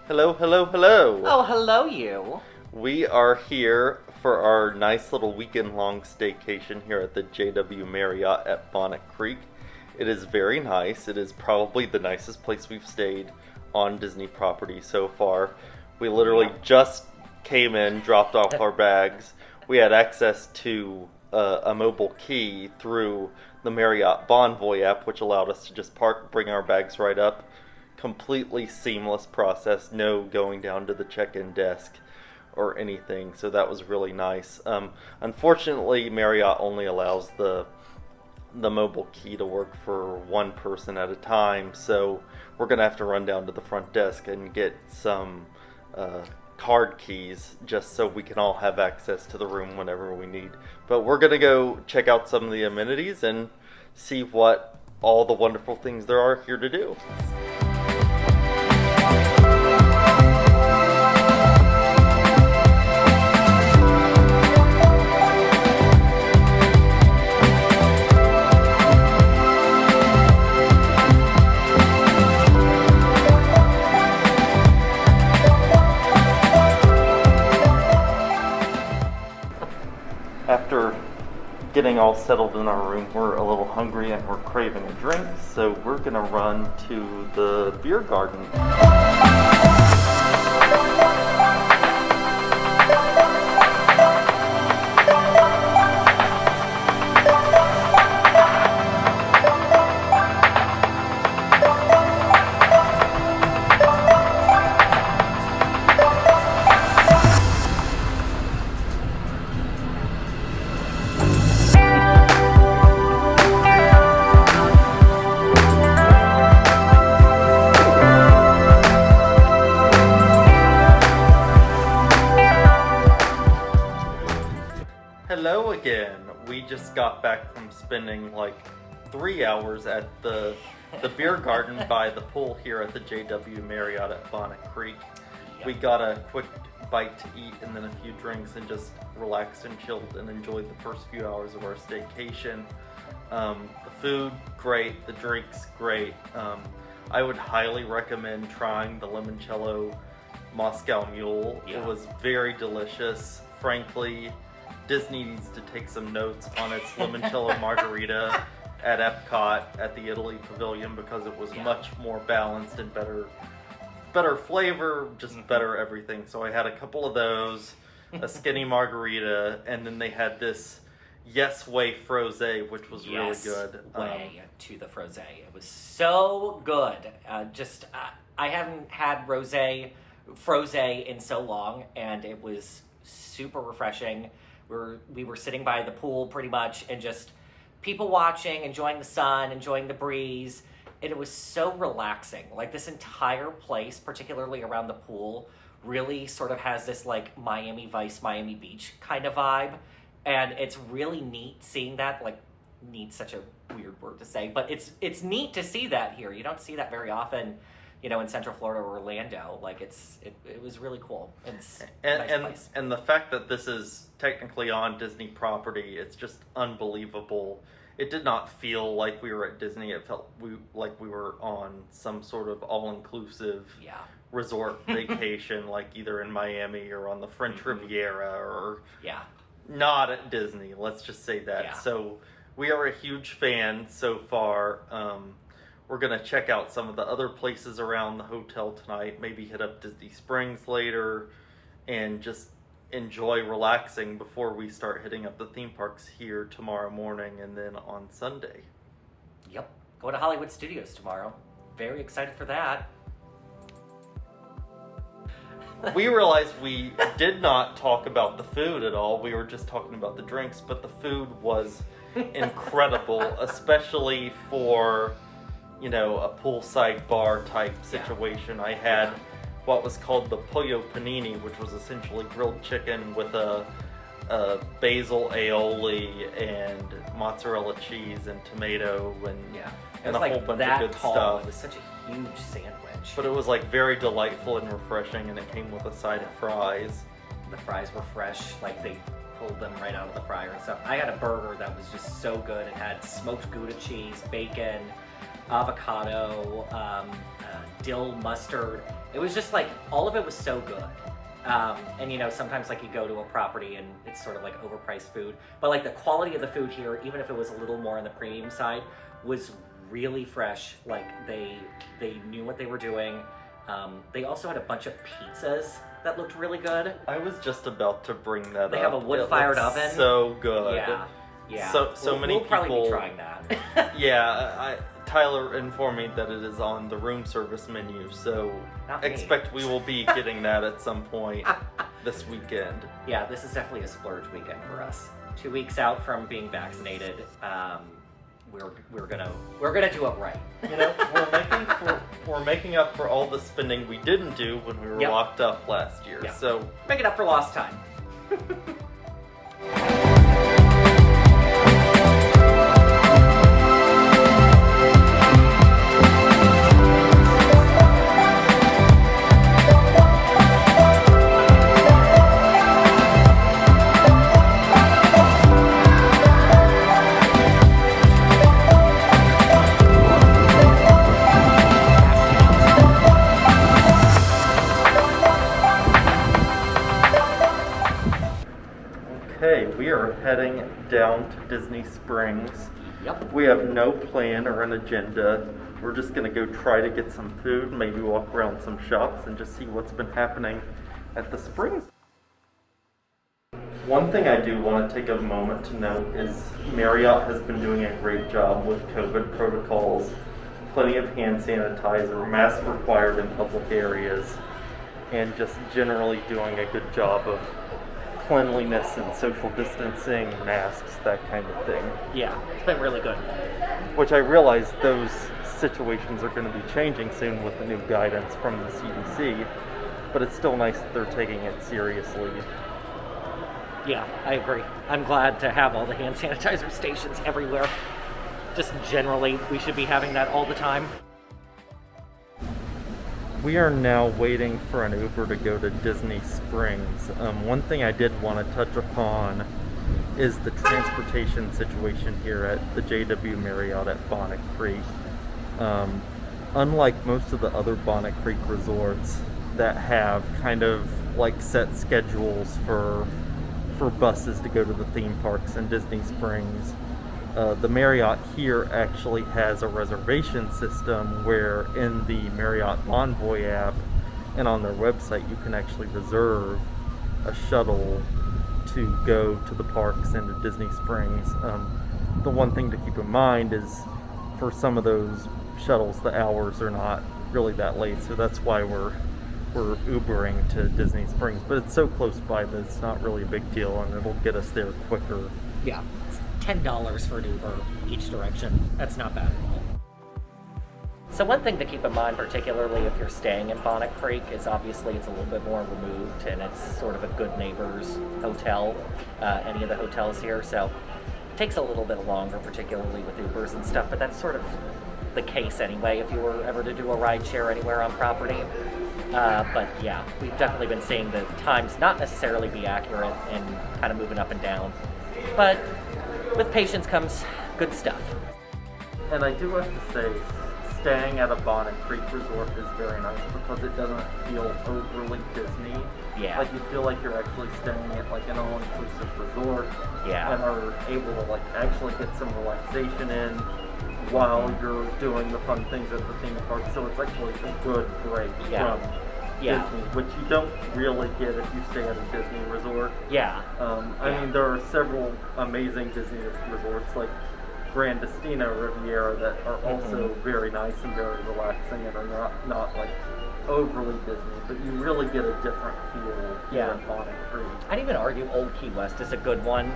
Hello, hello, hello. Oh, hello, you. We are here for our nice little weekend-long staycation here at the JW Marriott at Bonnet Creek. It is very nice. It is probably the nicest place we've stayed on Disney property so far. We literally just came in, dropped off our bags. We had access to a mobile key through the Marriott Bonvoy app, which allowed us to just park, bring our bags right up. Completely seamless process, no going down to the check-in desk or anything, so that was really nice. Unfortunately, Marriott only allows the mobile key to work for one person at a time, so we're gonna have to run down to the front desk and get some card keys just so we can all have access to the room whenever we need. But we're gonna go check out some of the amenities and see what all the wonderful things there are here to do. After getting all settled in our room, we're a little hungry and we're craving a drink, so we're gonna run to the beer garden. Hello again. We just got back from spending like 3 hours at the beer garden by the pool here at the JW Marriott at Bonnet Creek. We got a quick bite to eat and then a few drinks and just relaxed and chilled and enjoyed the first few hours of our staycation. The food, great. The drinks, great. I would highly recommend trying the limoncello Moscow Mule. It was very delicious. Frankly, Disney needs to take some notes on its limoncello margarita at Epcot at the Italy Pavilion because it was much more balanced and better flavor, just better everything. So I had a couple of those, a skinny margarita, and then they had this Yes Way Frosé, which was really good. Way to the frosé. It was so good. I haven't had frosé in so long, and it was super refreshing. We were sitting by the pool pretty much and just people watching, enjoying the sun, enjoying the breeze. And it was so relaxing. Like this entire place, particularly around the pool, really sort of has this like Miami Vice, Miami Beach kind of vibe. And it's really neat seeing that. Like, neat's such a weird word to say, but it's neat to see that here. You don't see that very often, you know, in Central Florida or Orlando. Like it was really cool. It's a nice place. And the fact that this is technically on Disney property, it's just unbelievable. It did not feel like we were at Disney. It felt like we were on some sort of all-inclusive resort vacation, like either in Miami or on the French Riviera or not at Disney. Let's just say that. Yeah. So we are a huge fan so far. We're going to check out some of the other places around the hotel tonight, maybe hit up Disney Springs later, and just enjoy relaxing before we start hitting up the theme parks here tomorrow morning and then on Sunday. Yep. Go to Hollywood Studios tomorrow. Very excited for that. We realized we did not talk about the food at all. We were just talking about the drinks, but the food was incredible, especially for, you know, a poolside bar type situation. I had what was called the pollo panini, which was essentially grilled chicken with a basil aioli and mozzarella cheese and tomato and a whole bunch of good stuff. It was such a huge sandwich. But it was like very delightful and refreshing, and it came with a side of fries. The fries were fresh, like they pulled them right out of the fryer and stuff. I had a burger that was just so good. It had smoked Gouda cheese, bacon, avocado, dill mustard, It was just like, all of it was so good. And you know, sometimes like you go to a property and it's sort of like overpriced food, but like the quality of the food here, even if it was a little more on the premium side, was really fresh. Like they knew what they were doing. They also had a bunch of pizzas that looked really good. I was just about to bring that up. They have a wood-fired oven. So good. Yeah. So many we'll people. probably be trying that. Yeah, Tyler informed me that it is on the room service menu, so expect we will be getting that at some point this weekend. Yeah, this is definitely a splurge weekend for us. 2 weeks out from being vaccinated, we're gonna do it right. You know, we're making up for all the spending we didn't do when we were locked up last year. Yep. So make it up for lost time. Okay, we are heading down to Disney Springs. Yep. We have no plan or an agenda. We're just gonna go try to get some food, maybe walk around some shops and just see what's been happening at the Springs. One thing I do want to take a moment to note is Marriott has been doing a great job with COVID protocols. Plenty of hand sanitizer, masks required in public areas, and just generally doing a good job of cleanliness and social distancing, masks, that kind of thing. Yeah, it's been really good. Which I realize those situations are going to be changing soon with the new guidance from the CDC, but it's still nice that they're taking it seriously. Yeah, I agree. I'm glad to have all the hand sanitizer stations everywhere. Just generally, we should be having that all the time. We are now waiting for an Uber to go to Disney Springs. One thing I did want to touch upon is the transportation situation here at the JW Marriott at Bonnet Creek. Unlike most of the other Bonnet Creek resorts that have kind of like set schedules for buses to go to the theme parks in Disney Springs, the Marriott here actually has a reservation system where in the Marriott Envoy app and on their website you can actually reserve a shuttle to go to the parks and to Disney Springs. The one thing to keep in mind is for some of those shuttles the hours are not really that late, so that's why we're Ubering to Disney Springs, but it's so close by that it's not really a big deal and it'll get us there quicker. Yeah, it's $10 for an Uber each direction. That's not bad at all. So one thing to keep in mind, particularly if you're staying in Bonnet Creek, is obviously it's a little bit more removed and it's sort of a good neighbors hotel, any of the hotels here, so it takes a little bit longer, particularly with Ubers and stuff, but that's sort of the case anyway if you were ever to do a ride share anywhere on property. But yeah, we've definitely been seeing the times not necessarily be accurate and kind of moving up and down. But with patience comes good stuff. And I do have to say, staying at a Bonnet Creek resort is very nice because it doesn't feel overly Disney. Yeah. Like you feel like you're actually staying at like an all-inclusive resort. Yeah. And are able to like actually get some relaxation in while you're doing the fun things at the theme park. So it's actually a good break from Disney, which you don't really get if you stay at a Disney resort. Yeah. I mean, there are several amazing Disney resorts like Grand Destino Riviera that are also very nice and very relaxing and are not like overly Disney, but you really get a different feel here in Bonnet Creek. I'd even argue Old Key West is a good one,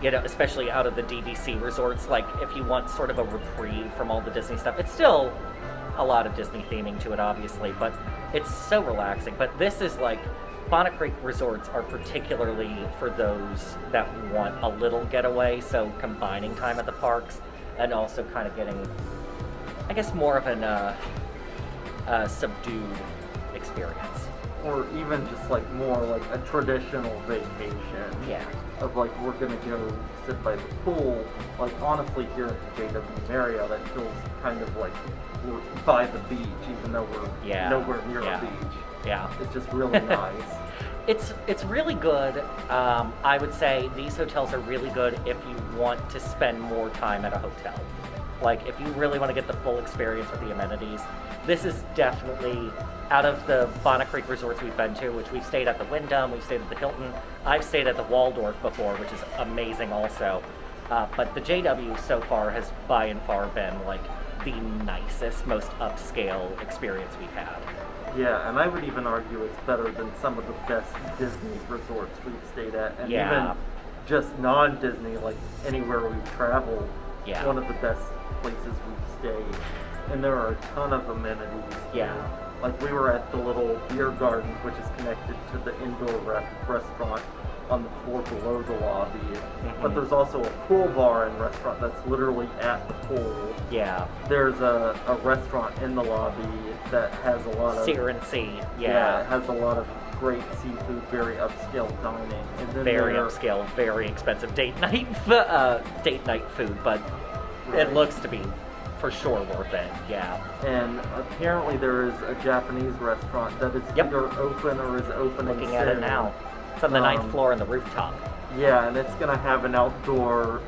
you know, especially out of the DVC resorts. Like if you want sort of a reprieve from all the Disney stuff, it's still a lot of Disney theming to it, obviously, but it's so relaxing. But this is like, Bonnet Creek resorts are particularly for those that want a little getaway, so combining time at the parks and also kind of getting, I guess, more of an subdued experience. or even just like more like a traditional vacation. Yeah. Of like, we're gonna go sit by the pool. Like, honestly, here at the JW Marriott, it feels kind of like we're by the beach, even though we're nowhere near a beach. Yeah. It's just really nice. It's really good. I would say these hotels are really good if you want to spend more time at a hotel. Like, if you really want to get the full experience with the amenities, this is definitely, out of the Bonnet Creek resorts we've been to, which we've stayed at the Wyndham, we've stayed at the Hilton, I've stayed at the Waldorf before, which is amazing also. But the JW so far has by and far been like the nicest, most upscale experience we've had. Yeah, and I would even argue it's better than some of the best Disney resorts we've stayed at. And even just non-Disney, like anywhere we've traveled, one of the best places we've stayed. And there are a ton of amenities. Yeah. Like, we were at the little beer garden, which is connected to the indoor restaurant on the floor below the lobby. Mm-hmm. But there's also a pool bar and restaurant that's literally at the pool. Yeah. There's a restaurant in the lobby that has a lot of... Sear and Sea. Yeah, it has a lot of great seafood, very upscale dining. And then very upscale, very expensive date night food, but it looks to be for sure worth it. Yeah. And apparently there is a Japanese restaurant that is either open or is opening Looking soon. at it now. It's on the 9th floor on the rooftop. Yeah, and it's going to have an outdoor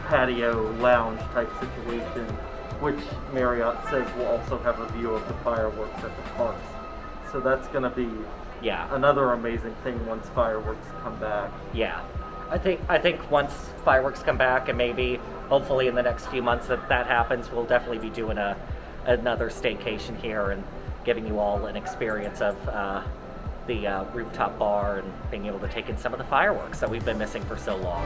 patio lounge type situation, which Marriott says will also have a view of the fireworks at the parks. So that's going to be another amazing thing once fireworks come back. Yeah. I think once fireworks come back, and maybe hopefully in the next few months that happens, we'll definitely be doing another staycation here and giving you all an experience of the rooftop bar and being able to take in some of the fireworks that we've been missing for so long.